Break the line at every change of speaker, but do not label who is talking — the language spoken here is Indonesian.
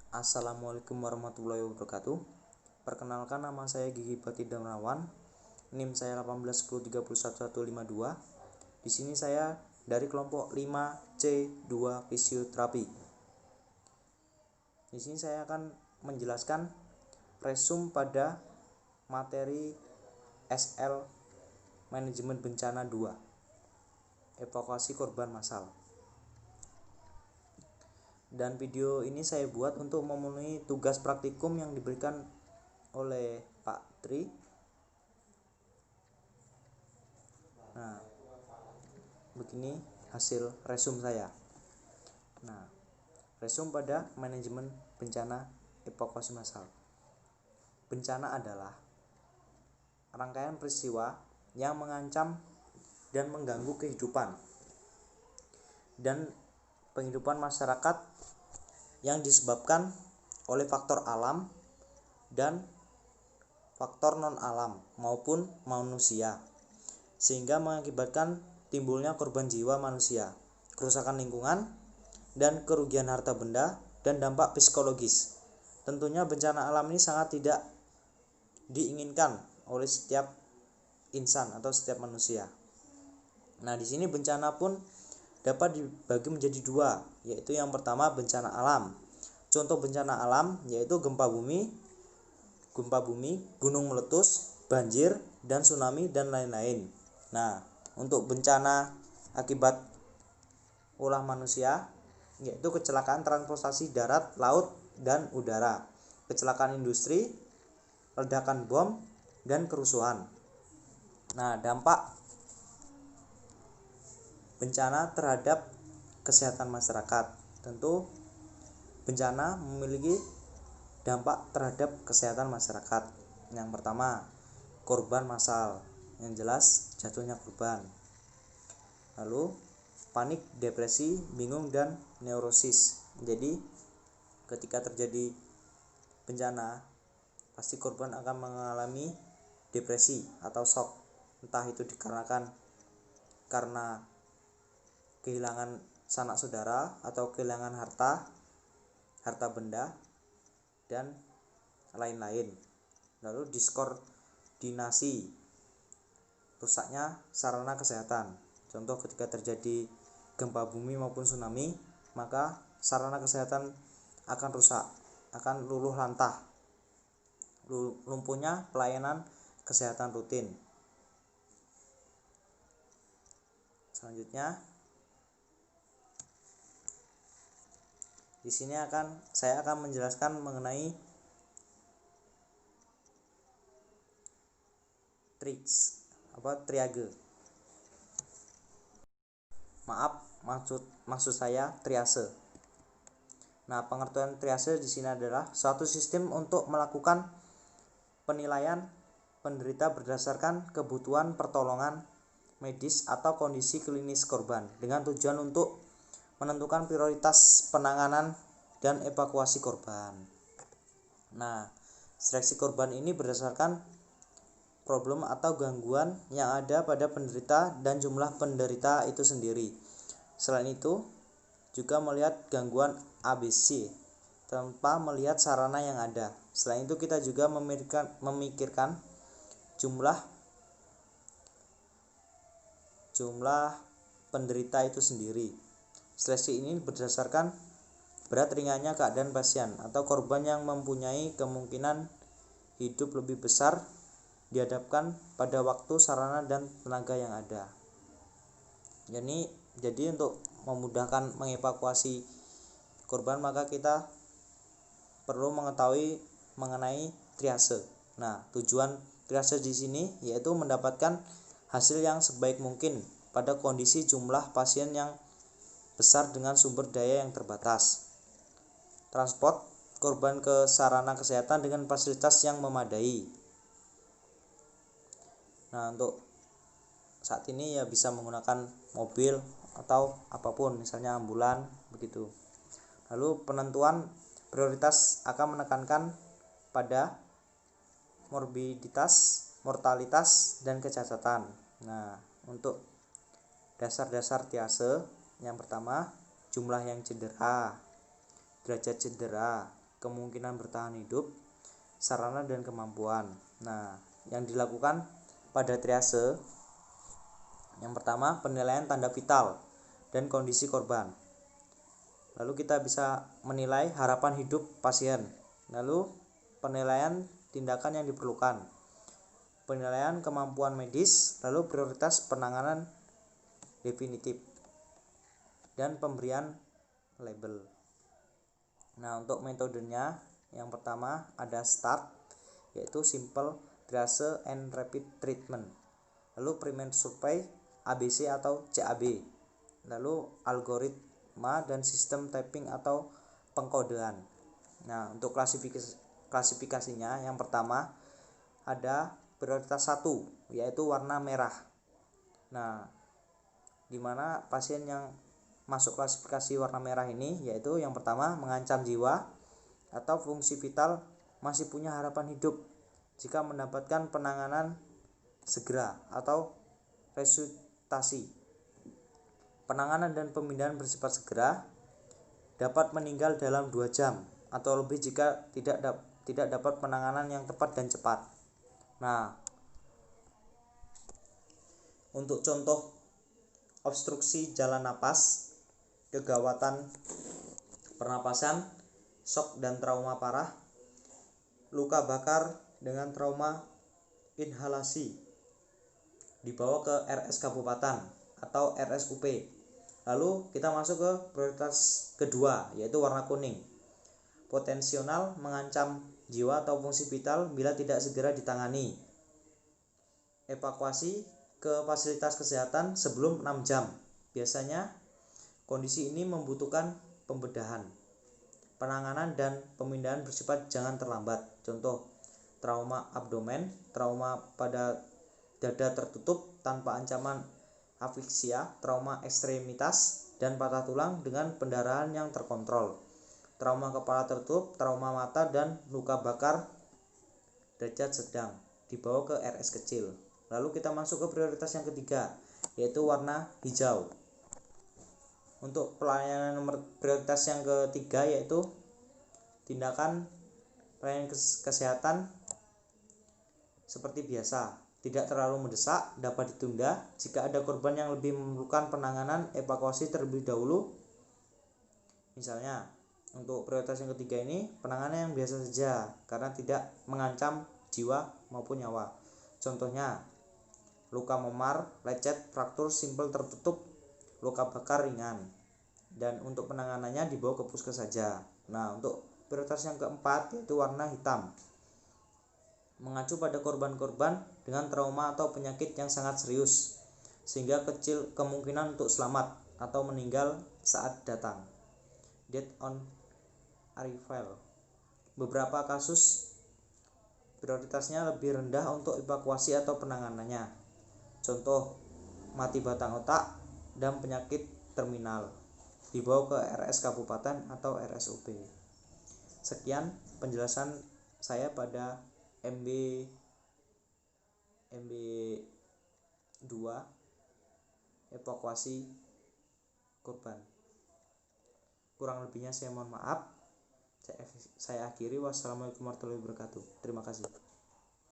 Assalamualaikum warahmatullahi wabarakatuh. Perkenalkan, nama saya Gigi Bati Damrawan. NIM saya 1810311152. Di sini saya dari kelompok 5C2 fisioterapi. Di sini saya akan menjelaskan resum pada materi SL Manajemen Bencana 2, evakuasi korban massal. Dan video ini saya buat untuk memenuhi tugas praktikum yang diberikan oleh Pak Tri. Nah, begini hasil resum saya. Nah, resum pada manajemen bencana evakuasi massal. Bencana adalah rangkaian peristiwa yang mengancam dan mengganggu kehidupan dan penghidupan masyarakat yang disebabkan oleh faktor alam dan faktor non-alam maupun manusia, sehingga mengakibatkan timbulnya korban jiwa manusia, kerusakan lingkungan, dan kerugian harta benda dan dampak psikologis. Tentunya bencana alam ini sangat tidak diinginkan oleh setiap insan atau setiap manusia. Nah, di sini bencana pun dapat dibagi menjadi dua, yaitu yang pertama bencana alam. Contoh bencana alam yaitu gempa bumi, gunung meletus, banjir, dan tsunami dan lain-lain. Nah, untuk bencana akibat ulah manusia yaitu kecelakaan transportasi darat, laut, dan udara, kecelakaan industri, ledakan bom, dan kerusuhan. Nah, dampak bencana terhadap kesehatan masyarakat. Tentu bencana memiliki dampak terhadap kesehatan masyarakat. Yang pertama, korban massal. Yang jelas jatuhnya korban. Lalu panik, depresi, bingung, dan neurosis. Jadi ketika terjadi bencana, pasti korban akan mengalami depresi atau shock. Entah itu dikarenakan karena kehilangan sanak saudara atau kehilangan harta benda dan lain-lain. Lalu diskoordinasi, rusaknya sarana kesehatan. Contoh ketika terjadi gempa bumi maupun tsunami, maka sarana kesehatan akan rusak, akan luluh lantah, lumpuhnya pelayanan kesehatan rutin. Selanjutnya, di sini saya akan menjelaskan mengenai triage. Maksud saya triase. Nah, pengertian triase di sini adalah suatu sistem untuk melakukan penilaian penderita berdasarkan kebutuhan pertolongan medis atau kondisi klinis korban dengan tujuan untuk menentukan prioritas penanganan dan evakuasi korban. Nah, seleksi korban ini berdasarkan problem atau gangguan yang ada pada penderita dan jumlah penderita itu sendiri. Selain itu, juga melihat gangguan ABC tanpa melihat sarana yang ada. Selain itu, kita juga memikirkan jumlah penderita itu sendiri. Seleksi ini berdasarkan berat ringannya keadaan pasien atau korban yang mempunyai kemungkinan hidup lebih besar dihadapkan pada waktu, sarana, dan tenaga yang ada. Jadi untuk memudahkan mengevakuasi korban, maka kita perlu mengetahui mengenai triase. Nah, tujuan triase di sini yaitu mendapatkan hasil yang sebaik mungkin pada kondisi jumlah pasien yang besar dengan sumber daya yang terbatas. Transport korban ke sarana kesehatan dengan fasilitas yang memadai. Nah, untuk saat ini ya bisa menggunakan mobil atau apapun, misalnya ambulan begitu. Lalu penentuan prioritas akan menekankan pada morbiditas, mortalitas, dan kecacatan. Nah, untuk dasar-dasar triase, yang pertama jumlah yang cedera, derajat cedera, kemungkinan bertahan hidup, sarana dan kemampuan. Nah, yang dilakukan pada triase yang pertama penilaian tanda vital dan kondisi korban. Lalu kita bisa menilai harapan hidup pasien. Lalu penilaian tindakan yang diperlukan. Penilaian kemampuan medis, lalu prioritas penanganan definitif dan pemberian label. Nah, untuk metodenya yang pertama ada START, yaitu Simple Triage and Rapid Treatment. Lalu Primary Survey ABC atau CAB. Lalu algoritma dan sistem typing atau pengkodean. Nah, untuk klasifikasinya yang pertama ada prioritas 1, yaitu warna merah. Nah, dimana pasien yang masuk klasifikasi warna merah ini yaitu yang pertama mengancam jiwa atau fungsi vital masih punya harapan hidup jika mendapatkan penanganan segera atau resusitasi. Penanganan dan pemindahan bersifat segera, dapat meninggal dalam 2 jam atau lebih jika tidak dapat penanganan yang tepat dan cepat. Nah, untuk contoh obstruksi jalan napas, kegawatan pernapasan, shock dan trauma parah, luka bakar dengan trauma inhalasi, dibawa ke RS Kabupaten atau RSUP. Lalu kita masuk ke prioritas kedua, yaitu warna kuning. Potensial mengancam jiwa atau fungsi vital bila tidak segera ditangani. Evakuasi ke fasilitas kesehatan sebelum 6 jam. Biasanya kondisi ini membutuhkan pembedahan. Penanganan dan pemindahan bersifat jangan terlambat. Contoh, trauma abdomen, trauma pada dada tertutup tanpa ancaman asfiksia, trauma ekstremitas dan patah tulang dengan pendarahan yang terkontrol, trauma kepala tertutup, trauma mata dan luka bakar derajat sedang, dibawa ke RS kecil. Lalu kita masuk ke prioritas yang ketiga, yaitu warna hijau. Untuk pelayanan nomor prioritas yang ketiga yaitu tindakan pelayanan kesehatan seperti biasa, tidak terlalu mendesak, dapat ditunda. Jika ada korban yang lebih memerlukan penanganan, evakuasi terlebih dahulu. Misalnya, untuk prioritas yang ketiga ini penanganan yang biasa saja karena tidak mengancam jiwa maupun nyawa. Contohnya, luka memar, lecet, fraktur simpel tertutup, luka bakar ringan. Dan untuk penanganannya dibawa ke puskes saja. Nah, untuk prioritas yang keempat yaitu warna hitam. Mengacu pada korban-korban dengan trauma atau penyakit yang sangat serius sehingga kecil kemungkinan untuk selamat atau meninggal saat datang. Death on arrival. Beberapa kasus prioritasnya lebih rendah untuk evakuasi atau penanganannya. Contoh, mati batang otak dan penyakit terminal, dibawa ke RS Kabupaten atau RSUP. Sekian penjelasan saya pada MB 2 evakuasi korban. Kurang lebihnya saya mohon maaf. Saya akhiri. Wassalamualaikum warahmatullahi wabarakatuh. Terima kasih.